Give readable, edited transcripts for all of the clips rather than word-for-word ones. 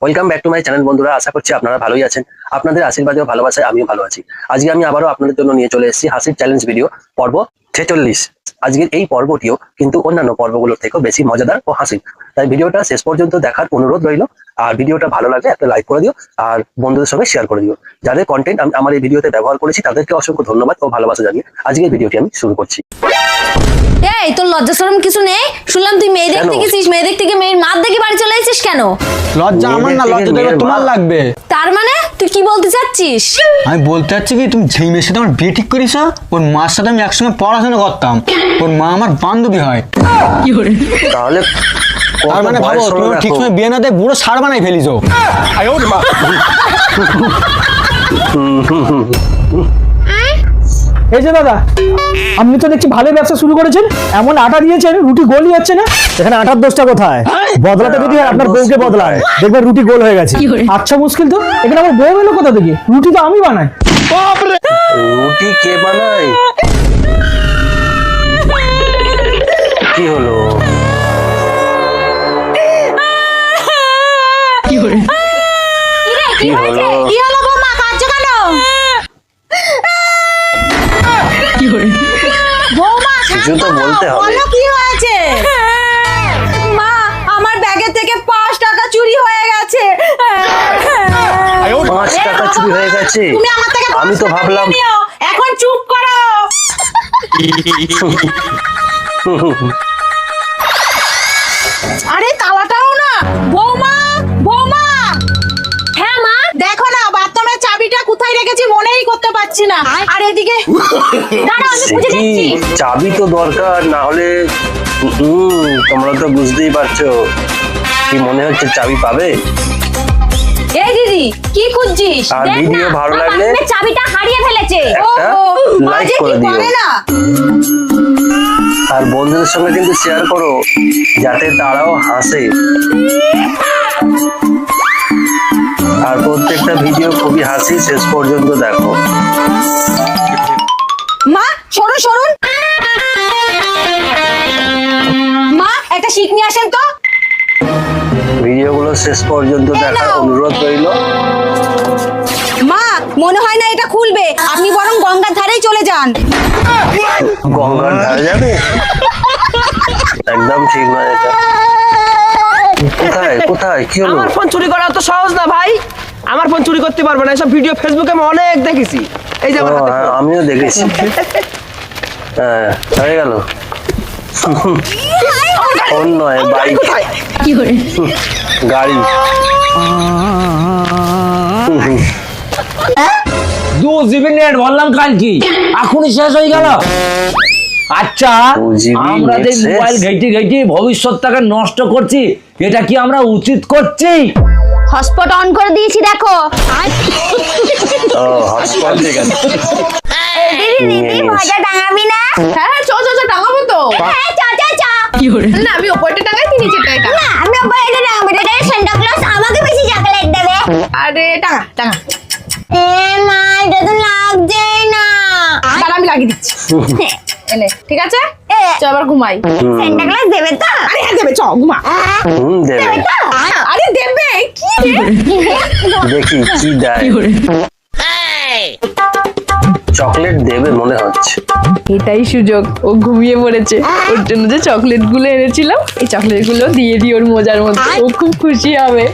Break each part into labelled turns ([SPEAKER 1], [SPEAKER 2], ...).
[SPEAKER 1] Welcome back to my channel বন্ধুরা, আশা করছি আপনারা ভালোই আছেন। আপনাদের আশীর্বাদে ও ভালোবাসায় আমিও ভালো আছি। আজকে আমি আবারও আপনাদের জন্য নিয়ে চলে এসেছি হাসির চ্যালেঞ্জ ভিডিও পর্ব 46। আজকের এই পর্বটিও কিন্তু অন্যান্য পর্বগুলোর থেকেও বেশি মজাদার ও হাসির, তাই ভিডিওটা শেষ পর্যন্ত দেখার অনুরোধ রইল। আর ভিডিওটা ভালো লাগলে একটা লাইক করে দিও আর বন্ধুদের সঙ্গে শেয়ার করে দিও। যাদের কন্টেন্ট আমি আমার এই ভিডিওতে ব্যবহার করেছি তাদেরকে অসংখ্য ধন্যবাদ ও ভালোবাসা জানিয়ে আজকের ভিডিওটি আমি শুরু করছি।
[SPEAKER 2] এই তোর লজ্জা শরম কিছু নেই? শুনলাম তুই মেয়ে দেখতে গেছিস, মেয়ে দেখতে গিয়ে মেয়ের মার দেখে বাড়ি চলে এসেছিস কেন?
[SPEAKER 3] লজ্জা আমার না, লজ্জা তোমার লাগবে।
[SPEAKER 2] তার মানে তুই কি বলতে চাচ্ছিস?
[SPEAKER 3] আমি বলতে চাচ্ছি কি, তুমি যেই মেয়ের সাথে আমার বিয়ে ঠিক করিস, ওর মার সাথে আমি একসঙ্গে পড়াশোনা করতাম, ওর মা আমার বান্ধবী হয়।
[SPEAKER 1] তাহলে
[SPEAKER 3] তার মানে ভাবো, তুমি ঠিক সময় বিয়ে না দিয়ে বুড়ো সার বানাই ফেলিস।
[SPEAKER 4] এই যে দাদা, আপনি তো দেখছি ভালো ব্যবসা শুরু করেছেন, এমন আটা দিয়েছেন রুটি গোলই যাচ্ছে না। এখানে আটার দোষটা কোথায়? বদলাতে যদি আপনার বউকে বদলায়, দেখবেন রুটি গোল হয়ে গেছে। আচ্ছা মুশকিল তো, এখানে আমার বউ এলো কোথা থেকে? রুটি তো আমি বানাই।
[SPEAKER 1] রুটি কে বানায়? কি হলো? কি হলো?
[SPEAKER 2] কি হলো বৌমা, কাঁদছো কেন? বৌমা
[SPEAKER 1] কিছু তো বলতে হবে।
[SPEAKER 2] বলো কি হয়েছে? মা, আমার ব্যাগের থেকে 5 টাকা চুরি হয়ে গেছে।
[SPEAKER 1] 5 টাকা চুরি হয়ে গেছে?
[SPEAKER 2] তুমি আমার থেকে
[SPEAKER 1] আমি তো ভাবলাম।
[SPEAKER 2] এখন চুপ করো। আরে তালাটাও না। বৌমা, বৌমা। হ্যাঁ মা, দেখো না বাথরুমের চাবিটা কোথায় রেখেছি মনেই করতে পারছি না। আর এদিকে দাঁড়াও, আমি খুঁজে দেখছি।
[SPEAKER 1] চাবি তো দরকার, না হলে তোমরা তো বুঝতেই পারছো। কি মনে হচ্ছে চাবি পাবে?
[SPEAKER 2] এই দিদি, কি খুঁজছিস?
[SPEAKER 1] আর ভিডিও ভালো লাগলে
[SPEAKER 2] চাবিটা হারিয়ে ফেলেছে।
[SPEAKER 1] একটা লাইক করে দিও আর বন্ধুদের সঙ্গে কিন্তু শেয়ার করো, যাতে তারাও হাসে। আর প্রত্যেকটা ভিডিও খুবই হাসি, শেষ পর্যন্ত দেখো।
[SPEAKER 2] মা সরুন সরুন। মা একটা শিক নিয়ে আসেন তো।
[SPEAKER 1] ভিডিওগুলো শেষ পর্যন্ত দেখার অনুরোধ রইল।
[SPEAKER 2] মা মনে হয় না এটা খুলবে, আপনি বরং গঙ্গার ধারেই চলে যান।
[SPEAKER 1] গঙ্গার ধারে যাবে? একদম ঠিক নয় এটা। কোথায় কোথায় কি হলো?
[SPEAKER 5] আমার ফোন চুরি করা তো সহজ না ভাই, আমার ফোন চুরি করতে পারবে না। এসব ভিডিও ফেসবুকে আমি অনেক দেখেছি। এই যে আমার হাতে ফোন।
[SPEAKER 1] আমিও দেখেছি। হ্যাঁ, হয়ে গেল। ফোন নয়, বাইক, গাড়ি।
[SPEAKER 4] 2 GB নেট বললাম কাল কি এখনই শেষ হয়ে গেল। আচ্ছা,
[SPEAKER 1] 2 GB
[SPEAKER 4] আমরা যে
[SPEAKER 1] নেট শেষ?
[SPEAKER 4] মোবাইল ঘেঁটে ঘেঁটে ভবিষ্যৎটাকে নষ্ট করছি, এটা কি আমরা উচিত করছি?
[SPEAKER 2] হটস্পট অন করে দিয়েছি দেখো।
[SPEAKER 1] ও হটস্পট ঠিক আছে।
[SPEAKER 2] দিদি মজা টাঙাবি না? হ্যাঁ চ চ চ টাঙাবো তো। হ্যাঁ চ চ চ। কি হলো? না আমি উপরটা টাঙাই, তুই নিচেরটা টাঙা। না আমি উপরটা টাঙাবো, এটা সান্টা ক্লজ আমাকে বেশি চকলেট দেবে। আরে টাঙা টাঙা। এ মা, এটা তো লাগছেই না। দাঁড়া আমি লাগিয়ে দিচ্ছি। এনে ঠিক আছে, চ এবার ঘুমাই। সান্টা ক্লজ দেবে তো? আরে হ্যাঁ দেবে, চ ঘুমা।
[SPEAKER 1] দেবে।
[SPEAKER 2] আরে দেবে কি রে?
[SPEAKER 1] দেখি কি দেয়। চকলেট দেবে মনে হচ্ছে।
[SPEAKER 6] এটাই সুযোগ, ও ঘুমিয়ে পড়েছে। ওর জন্য যে চকলেট গুলো এনেছিলাম, এই চকলেট গুলো দিয়ে দিই ওর মোজার মধ্যে, ও খুব খুশি হবে।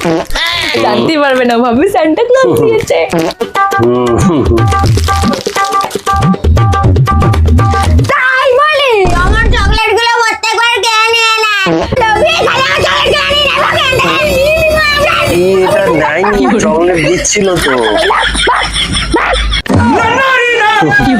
[SPEAKER 6] জানতে পারবে না, ভাববে সান্টা ক্লজ দিয়েছে।
[SPEAKER 2] তাই বলি আমার চকলেট গুলো প্রত্যেকবার কে নিয়ে নেয়? লোভী খালি আমার চকলেট কে নিয়ে নেয়,
[SPEAKER 1] এটা নেয়নি, চকলেট দিচ্ছিল তো।
[SPEAKER 4] কি